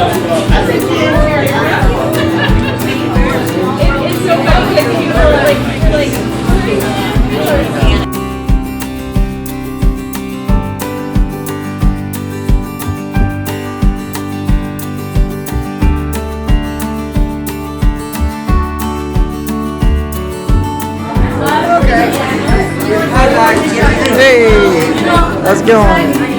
It's so funny because people are like. Hey, let's go on.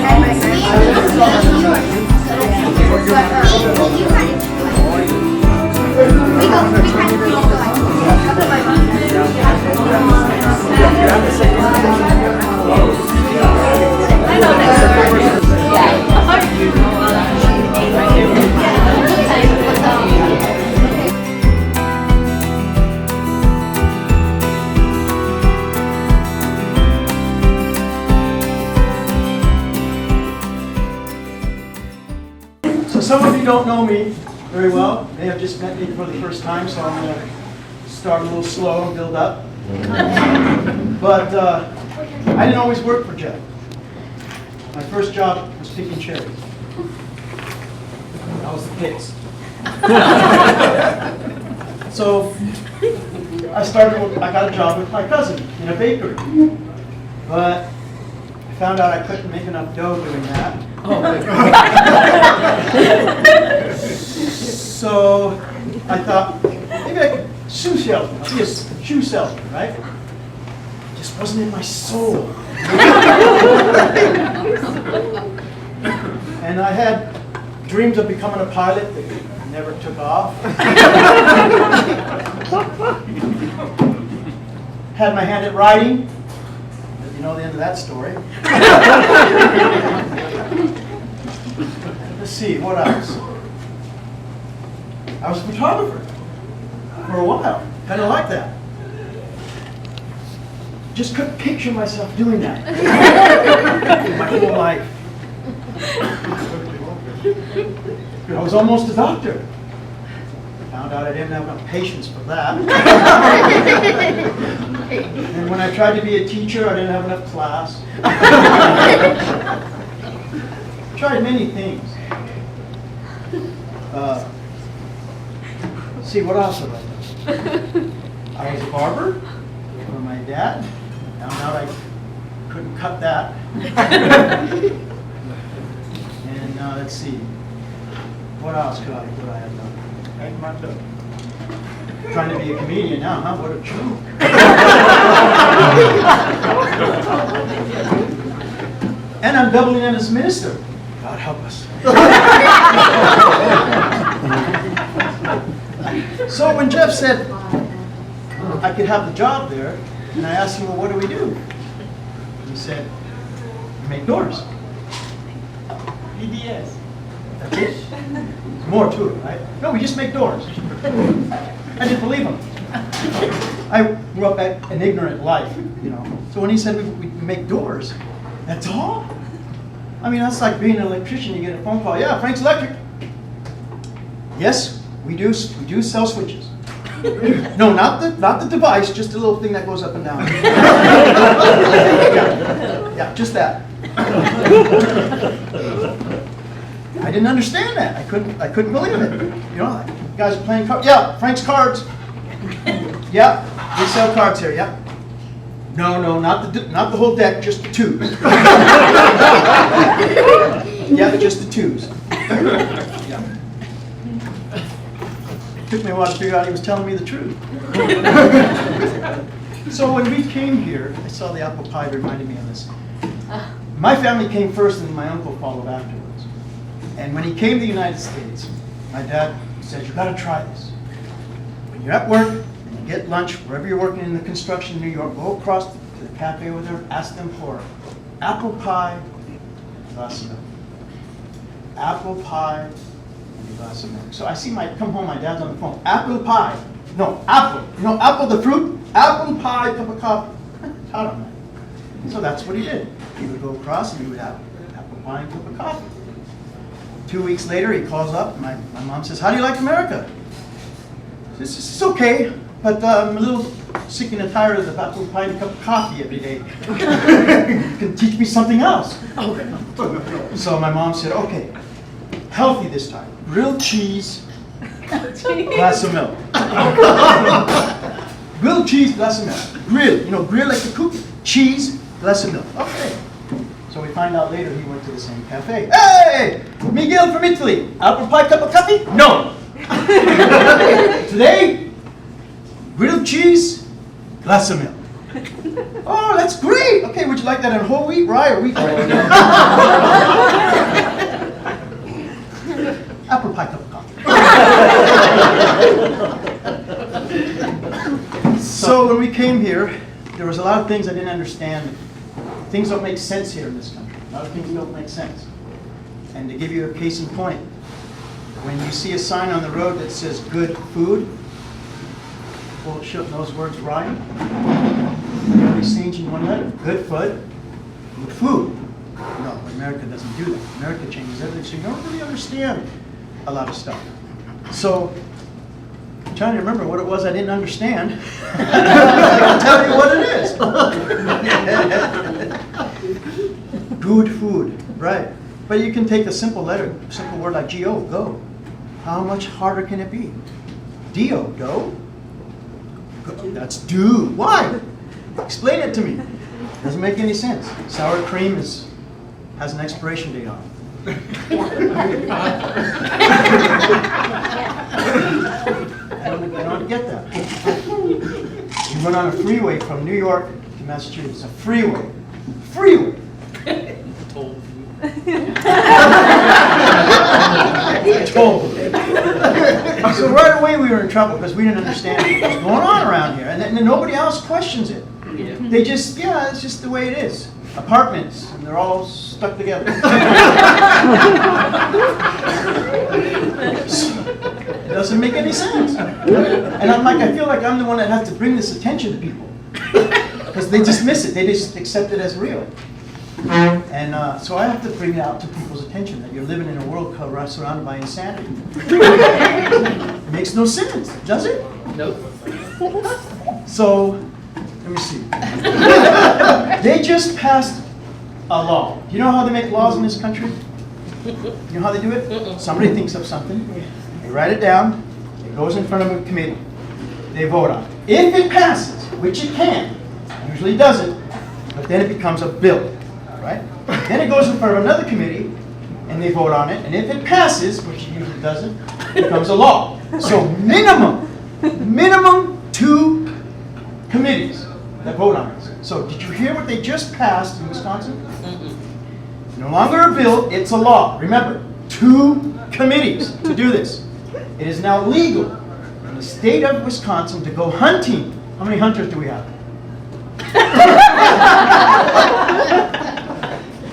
Some of you don't know me very well. They have just met me for the first time, so I'm going to start a little slow and build up. But I didn't always work for Jeff. My first job was picking cherries. That was the case. So I got a job with my cousin in a bakery. But I found out I couldn't make enough dough doing that. So I thought, maybe I could shoe salesman. I'll be a shoe salesman, right? It just wasn't in my soul. And I had dreams of becoming a pilot that never took off. Had my hand at writing. You know the end of that story. Let's see, what else? I was a photographer for a while. Kind of like that. Just couldn't picture myself doing that my whole life. I was almost a doctor. Found out I didn't have enough patience for that. And when I tried to be a teacher, I didn't have enough class. Tried many things. Let's see, what else have I done? I was a barber for my dad. Found out I couldn't cut that. And let's see, what else could I have done? Trying to be a comedian now, huh? What a joke. And I'm doubling in as minister. God help us. So when Jeff said I could have the job there, and I asked him, well, what do we do? He said, we make doors. E.D.S. That's it. There's more to it, right? No, we just make doors. I didn't believe him. I grew up an ignorant life, you know. So when he said we make doors, that's all? I mean, that's like being an electrician. You get a phone call. Yeah, Frank's Electric. Yes, we do sell switches. No, not the device, just a little thing that goes up and down. Yeah, just that. I didn't understand that. I couldn't believe it. You know, you guys are playing cards. Yeah, Frank's Cards. Yeah, we sell cards here. Yeah. No, not the whole deck, just the twos. Yeah, just the twos. Yeah. Took me a while to figure out he was telling me the truth. So when we came here, I saw the apple pie reminded me of this. My family came first, and my uncle followed afterwards. And when he came to the United States, my dad said, "You got to try this. When you're at work and you get lunch, wherever you're working in the construction in New York, go across to the cafe over there, ask them for apple pie and a glass of milk. Apple pie and a glass of milk." So I see come home, my dad's on the phone. Apple pie. No, apple. You know, apple the fruit? Apple pie, cup of coffee. I don't know. So that's what he did. He would go across and he would have apple pie and cup of coffee. 2 weeks later, he calls up. My mom says, "How do you like America?" This is okay, but I'm a little sick and tired of the apple pie and cup of coffee every day. You can teach me something else. So my mom said, "Okay, Healthy this time. Grilled cheese, glass of milk. Grilled cheese, glass of milk. Grill, you know, grill like the cook. Cheese, glass of milk. Okay. So we find out later he went to the same cafe. Hey! Miguel from Italy. Apple pie, cup of coffee? No. Today, grilled cheese, glass of milk. Oh, that's great. Okay, would you like that in whole wheat, rye, or wheat bread? Apple pie, cup of coffee. So when we came here, there was a lot of things I didn't understand. Things don't make sense here in this country. A lot of things don't make sense. And to give you a case in point, when you see a sign on the road that says good food, well, those words rhyme. They're only changing one letter. Good food, good food. No, America doesn't do that. America changes everything, so you don't really understand a lot of stuff. So, I'm trying to remember what it was I didn't understand. I'll tell you what it is. Good food, right. But you can take a simple word like G-O, go. How much harder can it be? D-O, go. That's do. Why? Explain it to me. Doesn't make any sense. Sour cream has an expiration date on it. I don't get that. You run on a freeway from New York to Massachusetts. A freeway. Freeway. Toll. So right away we were in trouble because we didn't understand what was going on around here. And then nobody else questions it. They just, yeah, it's just the way it is. Apartments, and they're all stuck together. It doesn't make any sense. And I feel like I'm the one that has to bring this attention to people. Because they just miss it. They just accept it as real. And so I have to bring it out to people's attention that you're living in a world surrounded by insanity. It makes no sense, does it? Nope. So, let me see. They just passed a law. Do you know how they make laws in this country? You know how they do it? Somebody thinks of something, they write it down, it goes in front of a committee, they vote on it. If it passes, which it can, usually doesn't, but then it becomes a bill, right? Then it goes in front of another committee, and they vote on it, and if it passes, which it usually doesn't, it becomes a law. So minimum 2 committees that vote on it. So did you hear what they just passed in Wisconsin? No longer a bill, it's a law. Remember, 2 committees to do this. It is now legal in the state of Wisconsin to go hunting. How many hunters do we have?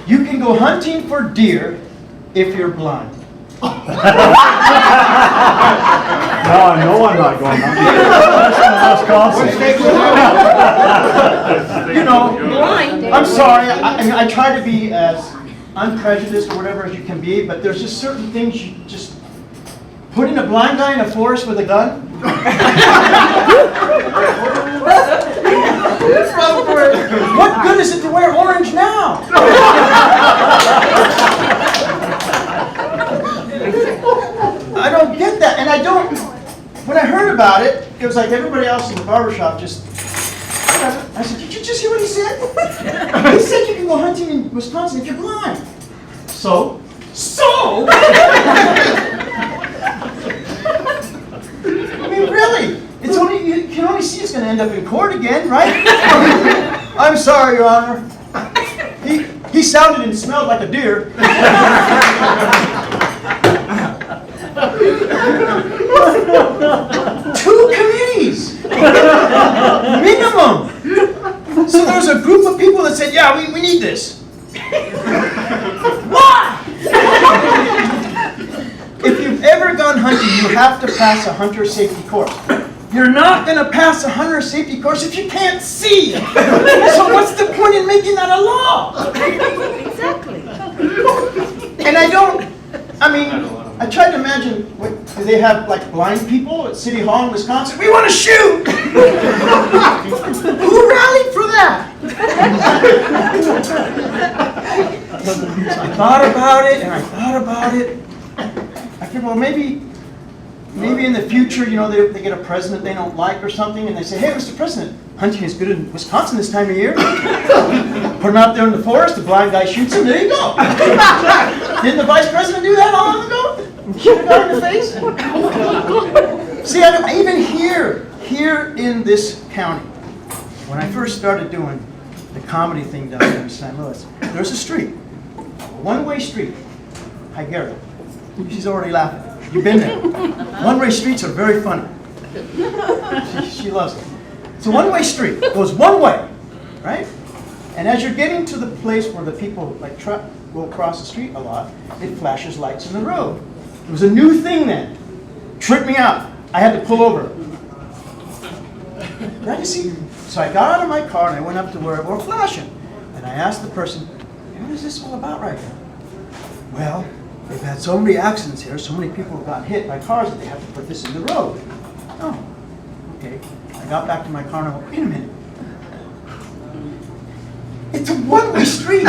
You can go hunting for deer if you're blind. No, I'm not going on. You know, I'm sorry, I try to be as unprejudiced or whatever as you can be, but there's just certain things you just... Putting a blind guy in a forest with a gun? What good is it to wear orange now? I don't get that, and I don't... When I heard about it, it was like everybody else in the barbershop just... I said, did you just hear what he said? He said you can go hunting in Wisconsin if you're blind. So? I mean, really? It's only, you can only see it's going to end up in court again, right? I'm sorry, Your Honor. He sounded and smelled like a deer. 2 committees! Minimum! So there was a group of people that said, yeah, we need this. Why? If you've ever gone hunting, you have to pass a hunter safety course. You're not going to pass a hunter safety course if you can't see. So what's the point in making that a law? Exactly. And I tried to imagine, do they have like blind people at City Hall in Wisconsin? We want to shoot! Who rallied for that? So I thought about it, and I thought about it. figured, well, maybe in the future, you know, they get a president they don't like or something, and they say, hey, Mr. President, hunting is good in Wisconsin this time of year. Put him out there in the forest, the blind guy shoots him, there you go. Didn't the vice president do that long ago? Shoot a guy in the face? See, even here in this county, when I first started doing the comedy thing down there in St. Louis, there's a street, a one-way street. Hi, Gary. She's already laughing. You've been there. One-way streets are very funny. She loves it. It's a one-way street. It goes one way, right? And as you're getting to the place where the people like go across the street a lot, it flashes lights in the road. It was a new thing then. Tripped me out. I had to pull over. Right, you see? So I got out of my car and I went up to where it were flashing. And I asked the person, hey, what is this all about right now? Well, they've had so many accidents here, so many people have gotten hit by cars that they have to put this in the road. Oh, okay. I got back to my car and I went, wait a minute. It's a one-way street.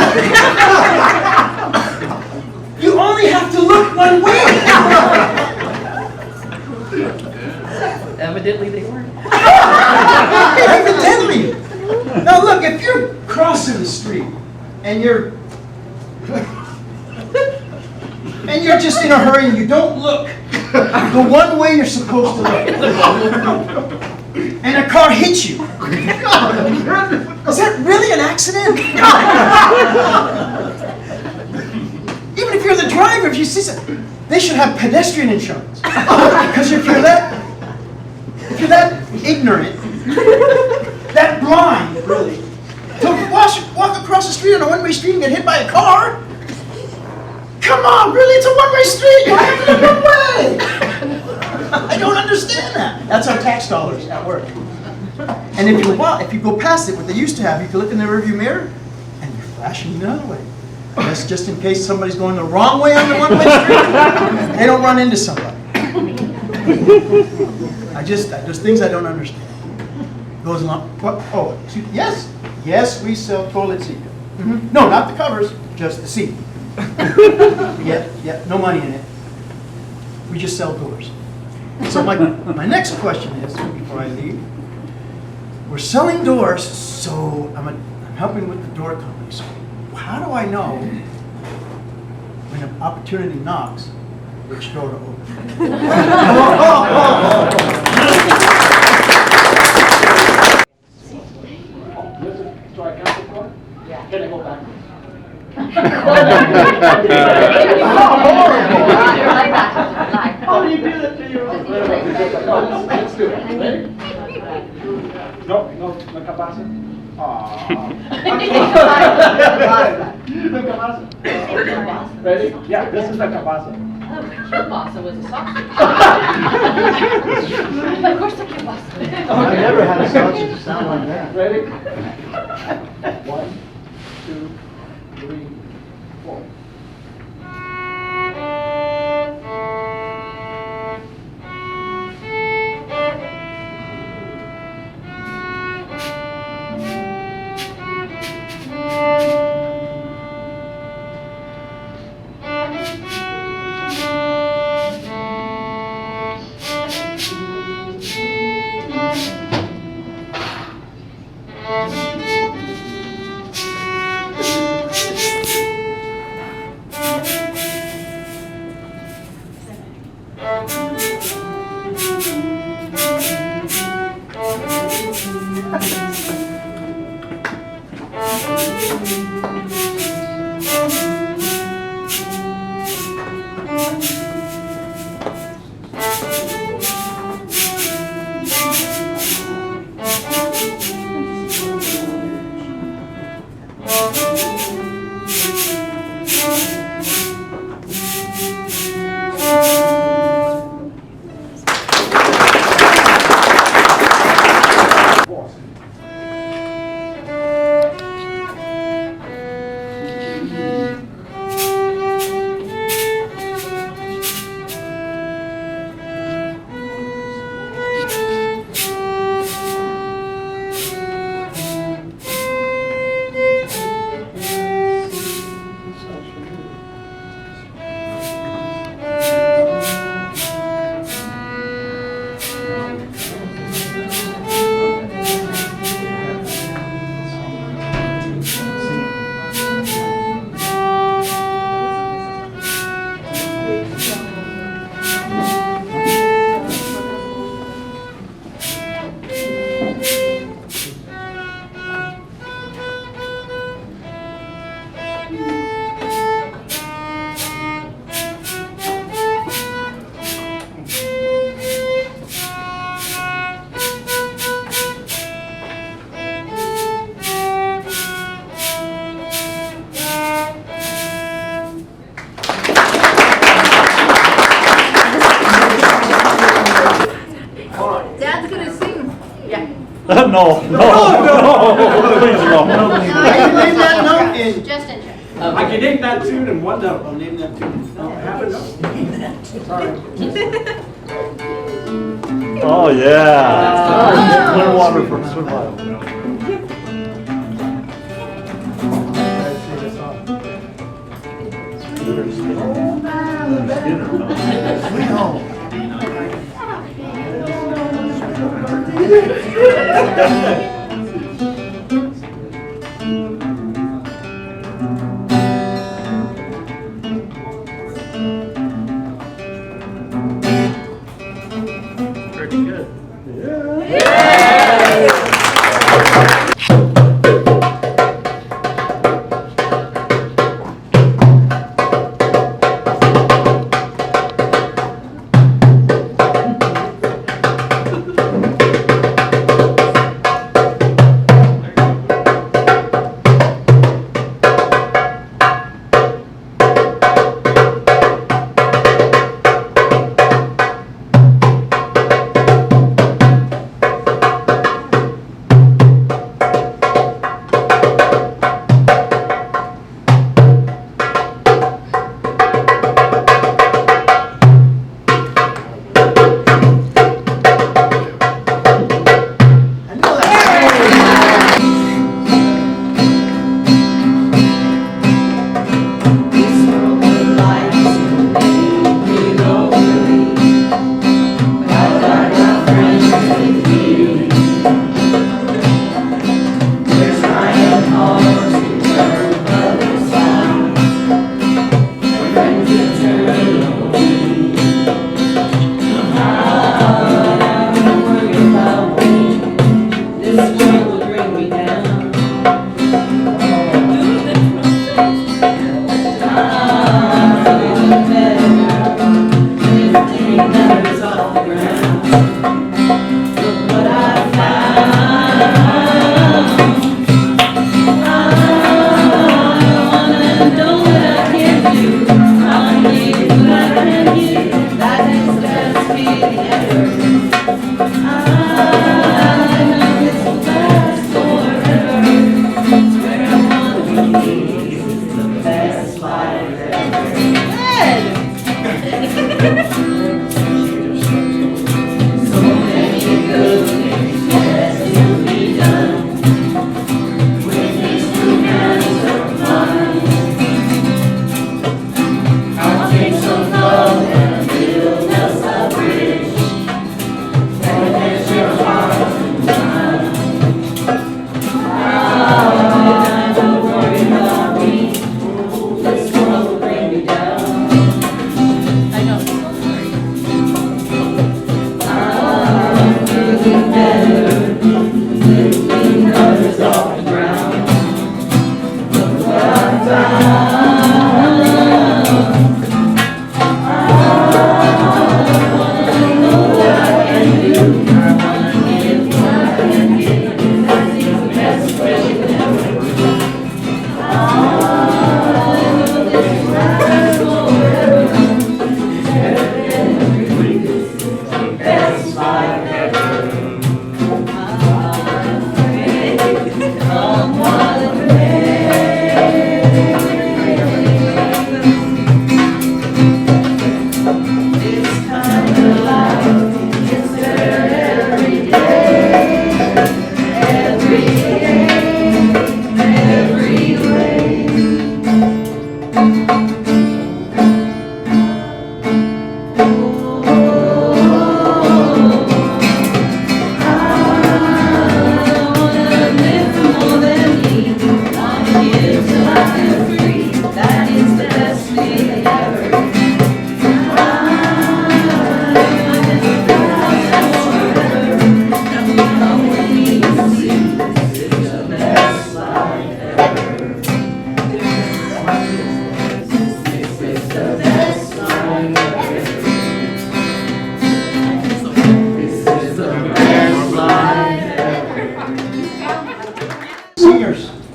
You only have to look one way. Evidently they weren't. Evidently. Now look, if you're crossing the street and you're just in a hurry and you don't look the one way you're supposed to look, and a car hits you, is that really an accident? Even if you're the driver, if you see something, they should have pedestrian insurance. Because if you're that ignorant, that blind, really, to walk across the street on a one-way street and get hit by a car, come on, really, it's a one-way street. You have to look one way. I don't understand that. That's our tax dollars at work. And if you go past it, what they used to have, you can look in the rearview mirror, and you're flashing the other way. That's just in case somebody's going the wrong way on the one-way street. They don't run into somebody. There's things I don't understand. Goes along. What? Oh, yes, we sell toilet seat. Mm-hmm. No, not the covers, just the seat. Yeah, no money in it. We just sell doors. So my next question is, before I leave, we're selling doors, so I'm helping with the door company. So how do I know when an opportunity knocks, which door to open? So I count the door? Yeah. Can I go back? How do you do that to you? Let's do it. Ready? No capacit. No capacit. Ready? Yeah, this is the capacit. Kielbasa was a sausage. Of course the kielbasa. I never had a sausage sound like that. Ready? 1, 2, 3, 4. No, please no. I can name that note in. Just in check. I can name that tune in one note. I'll name that tune. No, I have a note. Sorry. Oh, yeah. Clear water from survival. Sweet home. Pretty good.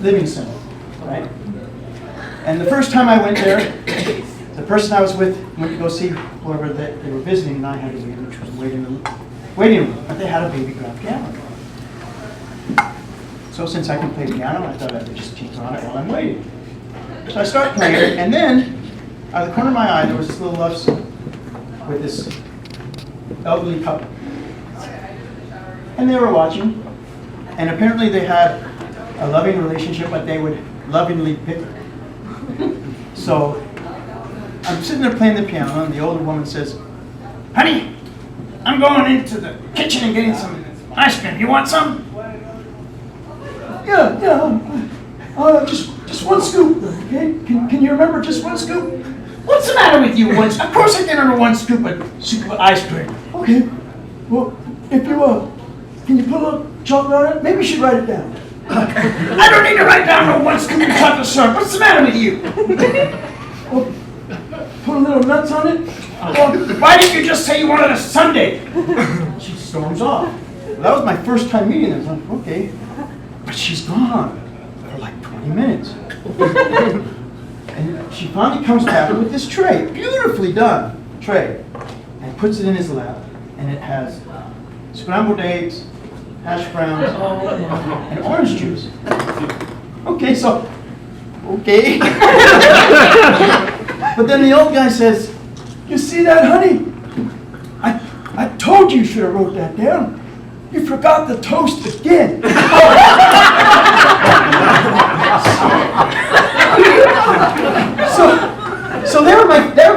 Living Center, right? And the first time I went there, the person I was with went to go see whoever they were visiting, and I had to wait, which was waiting room, but they had a baby ground piano. So since I can play piano, I thought I would just tinker on it while I'm waiting. So I start playing, and then out of the corner of my eye, there was this little love scene with this elderly couple. And they were watching, and apparently they had a loving relationship, but they would lovingly bicker. So I'm sitting there playing the piano, and the older woman says, "Honey, I'm going into the kitchen and getting some ice cream. You want some?" Yeah, just one scoop, okay? Can you remember just one scoop? What's the matter with you? Of course I can remember one scoop of ice cream. Okay, well, if you, can you put a little chocolate on it? Maybe you should write it down. I don't need to write down no one scoop of chocolate syrup. What's the matter with you? Well, put a little nuts on it? Well, why didn't you just say you wanted a sundae? She storms off. Well, that was my first time meeting her. I was like, okay. But she's gone for like 20 minutes. And she finally comes back with this tray, beautifully done tray, and puts it in his lap. And it has scrambled eggs, hash browns, and orange juice. Okay, so, okay. But then the old guy says, "You see that, honey? I told you should have wrote that down. You forgot the toast again." So they were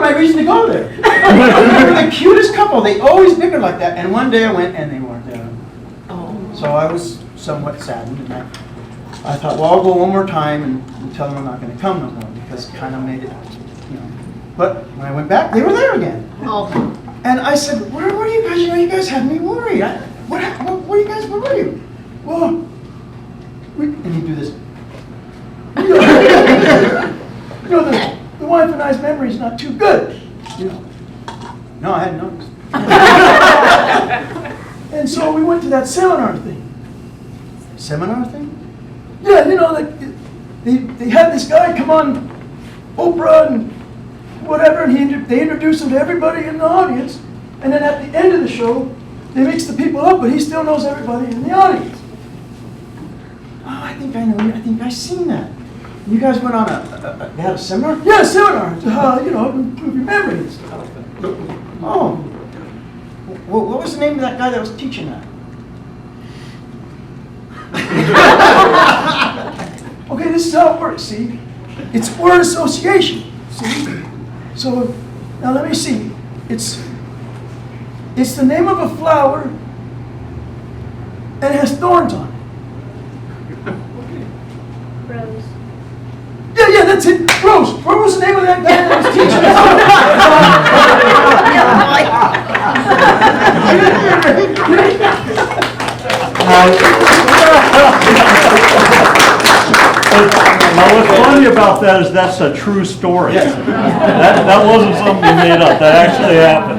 my reason to go there. They were the cutest couple. They always bickered like that. And one day I went and they weren't there. So I was somewhat saddened, and I thought, well, I'll go one more time and tell them I'm not going to come no more, because it kind of made it, you know. But when I went back, they were there again. And I said, where were you guys? You know, you guys had me worried. What are you guys, where were you? Well, and he'd do this. You know, the wife and I's memory is not too good. You know. No, I hadn't noticed. And so we went to that seminar thing. Seminar thing? Yeah, you know, like they had this guy come on Oprah and whatever, and they introduced him to everybody in the audience. And then at the end of the show, they mix the people up, but he still knows everybody in the audience. Oh, I think I know. I think I've seen that. You guys went on they had a seminar? Yeah, a seminar. You know, improve your memory and stuff. Oh. What was the name of that guy that was teaching that? Okay, this is how it works, see? It's word association, see? So, now let me see. It's the name of a flower, and it has thorns on it. Rose. Yeah, that's it. Rose. What was the name of that guy that was teaching Now, what's funny about that is that's a true story. That wasn't something you made up. That actually happened.